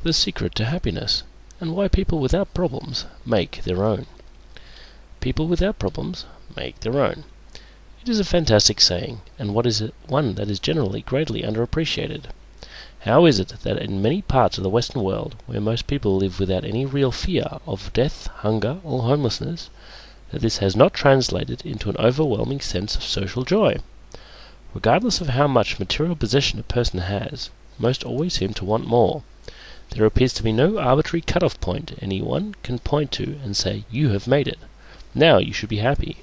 the secret to happiness, and why people without problems make their own. People without problems make their own. It is a fantastic saying, and one that is generally greatly underappreciated. How is it that in many parts of the Western world, where most people live without any real fear of death, hunger, or homelessness, that this has not translated into an overwhelming sense of social joy? Regardless of how much material possession a person has, most always seem to want more. There appears to be no arbitrary cut-off point anyone can point to and say, "You have made it. Now you should be happy."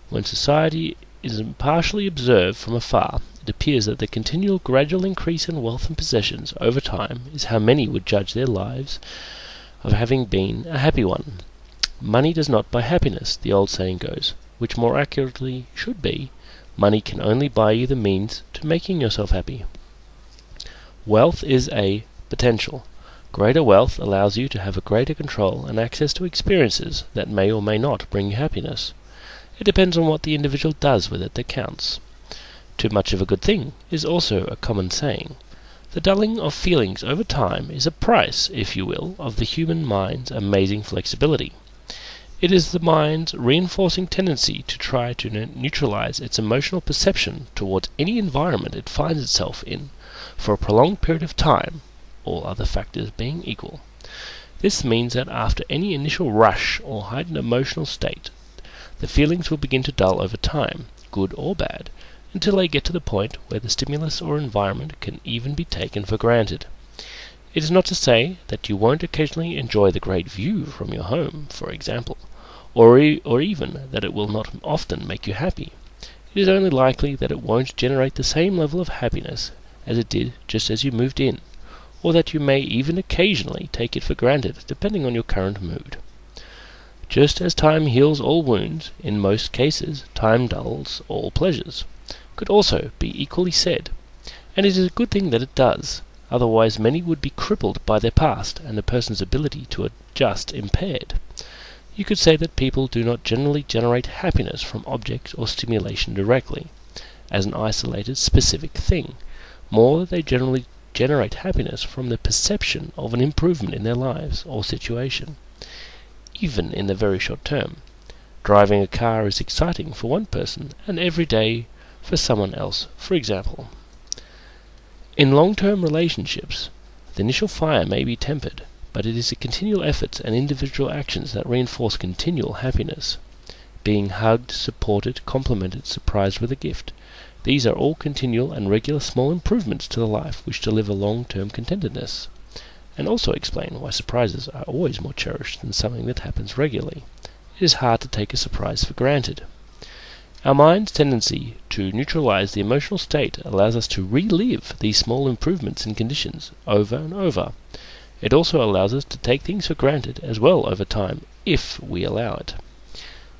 When society is impartially observed from afar, it appears that the continual gradual increase in wealth and possessions over time is how many would judge their lives of having been a happy one. Money does not buy happiness, the old saying goes, which more accurately should be, money can only buy you the means to making yourself happy. Wealth is a potential. Greater wealth allows you to have a greater control and access to experiences that may or may not bring you happiness. It depends on what the individual does with it that counts. Too much of a good thing is also a common saying. The dulling of feelings over time is a price, if you will, of the human mind's amazing flexibility. It is the mind's reinforcing tendency to try to neutralize its emotional perception towards any environment it finds itself in for a prolonged period of time, all other factors being equal. This means that after any initial rush or heightened emotional state, the feelings will begin to dull over time, good or bad, until they get to the point where the stimulus or environment can even be taken for granted. It is not to say that you won't occasionally enjoy the great view from your home, for example, or even that it will not often make you happy. It is only likely that it won't generate the same level of happiness as it did just as you moved in, or that you may even occasionally take it for granted, depending on your current mood. Just as time heals all wounds, in most cases time dulls all pleasures, could also be equally said, and it is a good thing that it does, otherwise many would be crippled by their past and a person's ability to adjust impaired. You could say that people do not generally generate happiness from objects or stimulation directly, as an isolated specific thing. More, they generally generate happiness from the perception of an improvement in their lives or situation, even in the very short term. Driving a car is exciting for one person and every day for someone else, for example. In long-term relationships, the initial fire may be tempered, but it is the continual efforts and individual actions that reinforce continual happiness. Being hugged, supported, complimented, surprised with a gift. These are all continual and regular small improvements to the life which deliver long-term contentedness, and also explain why surprises are always more cherished than something that happens regularly. It is hard to take a surprise for granted. Our mind's tendency to neutralize the emotional state allows us to relive these small improvements in conditions over and over. It also allows us to take things for granted as well over time, if we allow it.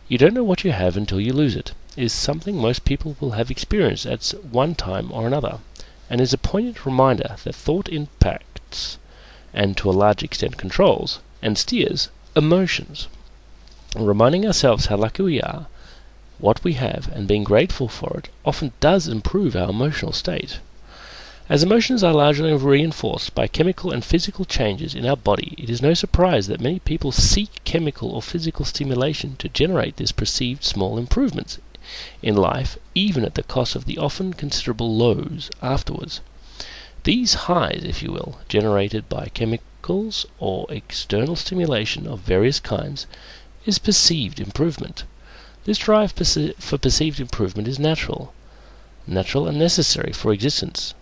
You don't know what you have until you lose it, is something most people will have experienced at one time or another, and is a poignant reminder that thought impacts, and to a large extent controls, and steers, emotions. Reminding ourselves how lucky we are, what we have, and being grateful for it often does improve our emotional state. As emotions are largely reinforced by chemical and physical changes in our body, it is no surprise that many people seek chemical or physical stimulation to generate this perceived small improvements in life, even at the cost of the often considerable lows afterwards. These highs, if you will, generated by chemicals or external stimulation of various kinds, is perceived improvement. This drive for perceived improvement is natural and necessary for existence.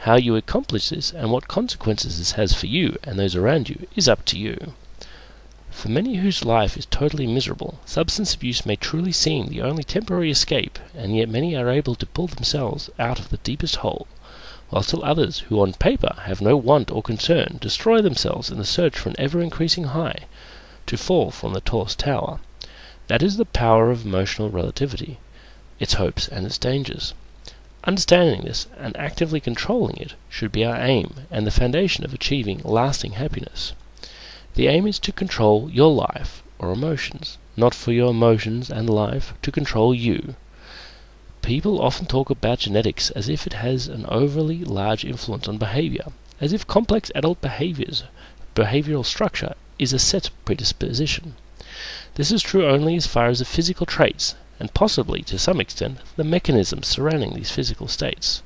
How you accomplish this and what consequences this has for you and those around you is up to you. For many whose life is totally miserable, substance abuse may truly seem the only temporary escape, and yet many are able to pull themselves out of the deepest hole, while still others, who on paper have no want or concern, destroy themselves in the search for an ever-increasing high, to fall from the tallest tower. That is the power of emotional relativity, its hopes and its dangers. Understanding this and actively controlling it should be our aim and the foundation of achieving lasting happiness. The aim is to control your life or emotions, not for your emotions and life to control you. People often talk about genetics as if it has an overly large influence on behavior, as if complex adult behavioral structure is a set predisposition. This is true only as far as the physical traits, and possibly, to some extent, the mechanisms surrounding these physical states.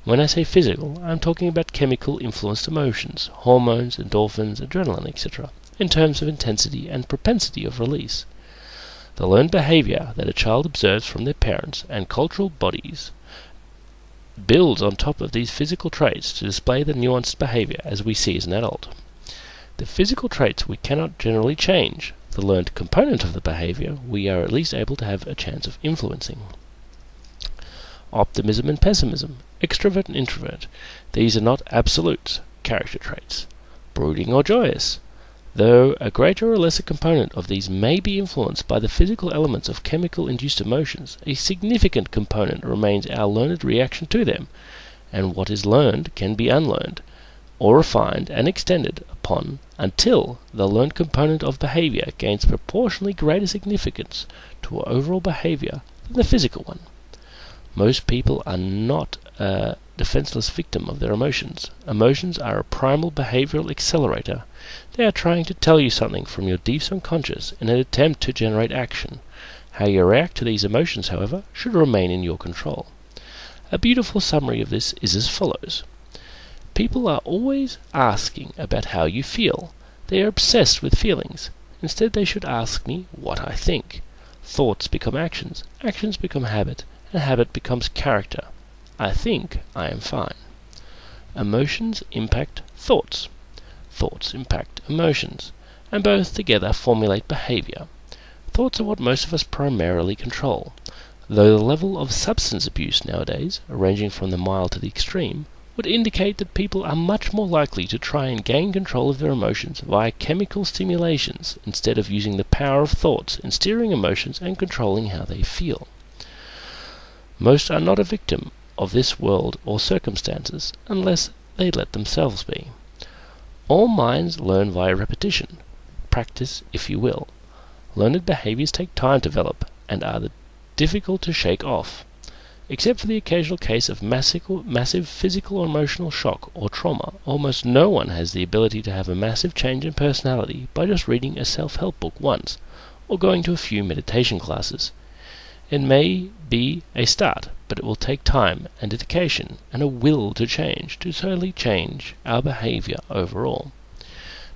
When I say physical, I am talking about chemical-influenced emotions, hormones, endorphins, adrenaline, etc., in terms of intensity and propensity of release. The learned behavior that a child observes from their parents and cultural bodies builds on top of these physical traits to display the nuanced behavior as we see as an adult. The physical traits we cannot generally change. The learned component of the behavior we are at least able to have a chance of influencing. Optimism and pessimism, extrovert and introvert, these are not absolute character traits. Brooding or joyous, though a greater or lesser component of these may be influenced by the physical elements of chemical-induced emotions, a significant component remains our learned reaction to them, and what is learned can be unlearned, or refined and extended upon until the learned component of behavior gains proportionally greater significance to our overall behavior than the physical one. Most people are not a defenseless victim of their emotions. Emotions are a primal behavioral accelerator. They are trying to tell you something from your deep subconscious in an attempt to generate action. How you react to these emotions, however, should remain in your control. A beautiful summary of this is as follows. People are always asking about how you feel. They are obsessed with feelings. Instead, they should ask me what I think. Thoughts become actions. Actions become habit. And habit becomes character. I think I am fine. Emotions impact thoughts. Thoughts impact emotions, and both together formulate behavior. Thoughts are what most of us primarily control, though the level of substance abuse nowadays, ranging from the mild to the extreme, would indicate that people are much more likely to try and gain control of their emotions via chemical stimulations instead of using the power of thoughts in steering emotions and controlling how they feel. Most are not a victim of this world or circumstances unless they let themselves be. All minds learn via repetition, practice if you will. Learned behaviors take time to develop and are difficult to shake off. Except for the occasional case of massive physical or emotional shock or trauma, almost no one has the ability to have a massive change in personality by just reading a self-help book once or going to a few meditation classes. It may be a start, but it will take time and dedication and a will to totally change our behavior overall.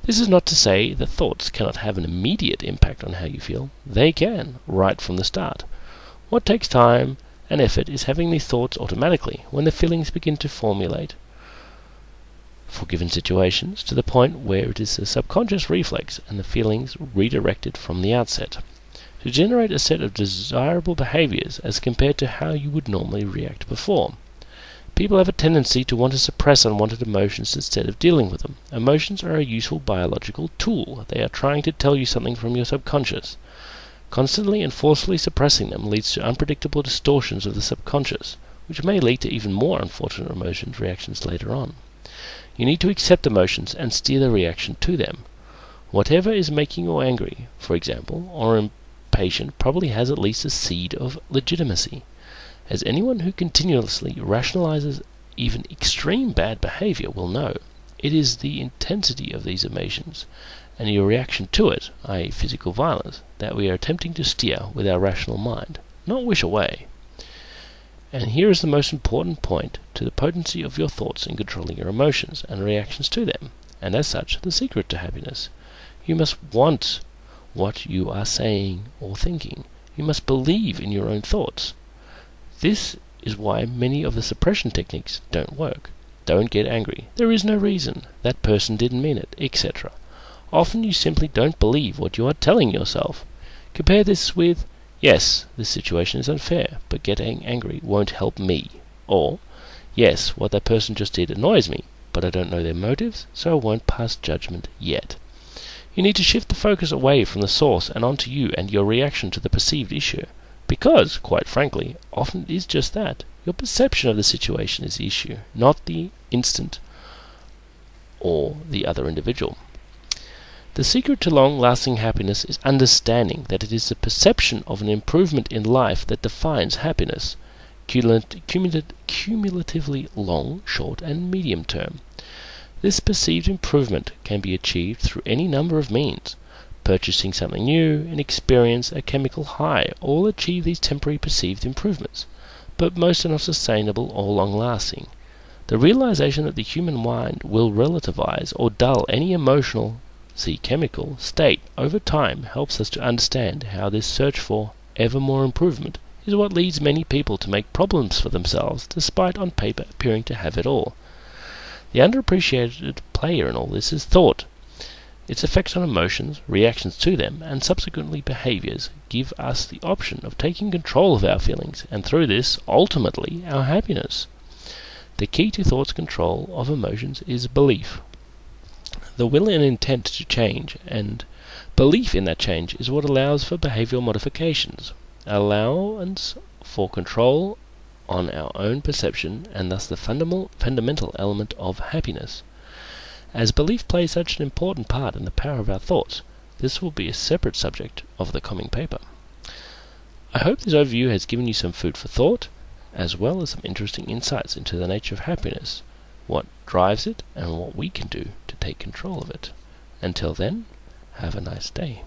This is not to say that thoughts cannot have an immediate impact on how you feel. They can, right from the start. What takes time and effort is having these thoughts automatically when the feelings begin to formulate for given situations to the point where it is a subconscious reflex and the feelings redirected from the outset, to generate a set of desirable behaviors as compared to how you would normally react before. People have a tendency to want to suppress unwanted emotions instead of dealing with them. Emotions are a useful biological tool. They are trying to tell you something from your subconscious. Constantly and forcefully suppressing them leads to unpredictable distortions of the subconscious, which may lead to even more unfortunate emotions reactions later on. You need to accept emotions and steer the reaction to them. Whatever is making you angry, for example, or impatient, probably has at least a seed of legitimacy, as anyone who continuously rationalizes even extreme bad behavior will know. It is the intensity of these emotions and your reaction to it, i.e. physical violence, that we are attempting to steer with our rational mind, not wish away. And here is the most important point to the potency of your thoughts in controlling your emotions and reactions to them, and as such the secret to happiness. You must want what you are saying or thinking. You must believe in your own thoughts. This is why many of the suppression techniques don't work. Don't get angry. There is no reason. That person didn't mean it, etc. Often you simply don't believe what you are telling yourself. Compare this with, yes, this situation is unfair, but getting angry won't help me. Or, yes, what that person just did annoys me, but I don't know their motives, so I won't pass judgment yet. You need to shift the focus away from the source and onto you and your reaction to the perceived issue. Because, quite frankly, often it is just that. Your perception of the situation is the issue, not the instant or the other individual. The secret to long-lasting happiness is understanding that it is the perception of an improvement in life that defines happiness, cumulatively long, short, and medium term. This perceived improvement can be achieved through any number of means. Purchasing something new, an experience, a chemical high, all achieve these temporary perceived improvements, but most are not sustainable or long-lasting. The realization that the human mind will relativize or dull any emotional, see chemical, state over time helps us to understand how this search for ever more improvement is what leads many people to make problems for themselves despite on paper appearing to have it all. The underappreciated player in all this is thought. Its effects on emotions, reactions to them, and subsequently behaviors give us the option of taking control of our feelings, and through this, ultimately, our happiness. The key to thought's control of emotions is belief. The will and intent to change, and belief in that change is what allows for behavioral modifications, allowance for control on our own perception, and thus the fundamental element of happiness. As belief plays such an important part in the power of our thoughts, this will be a separate subject of the coming paper. I hope this overview has given you some food for thought, as well as some interesting insights into the nature of happiness, what drives it, and what we can do to take control of it. Until then, have a nice day.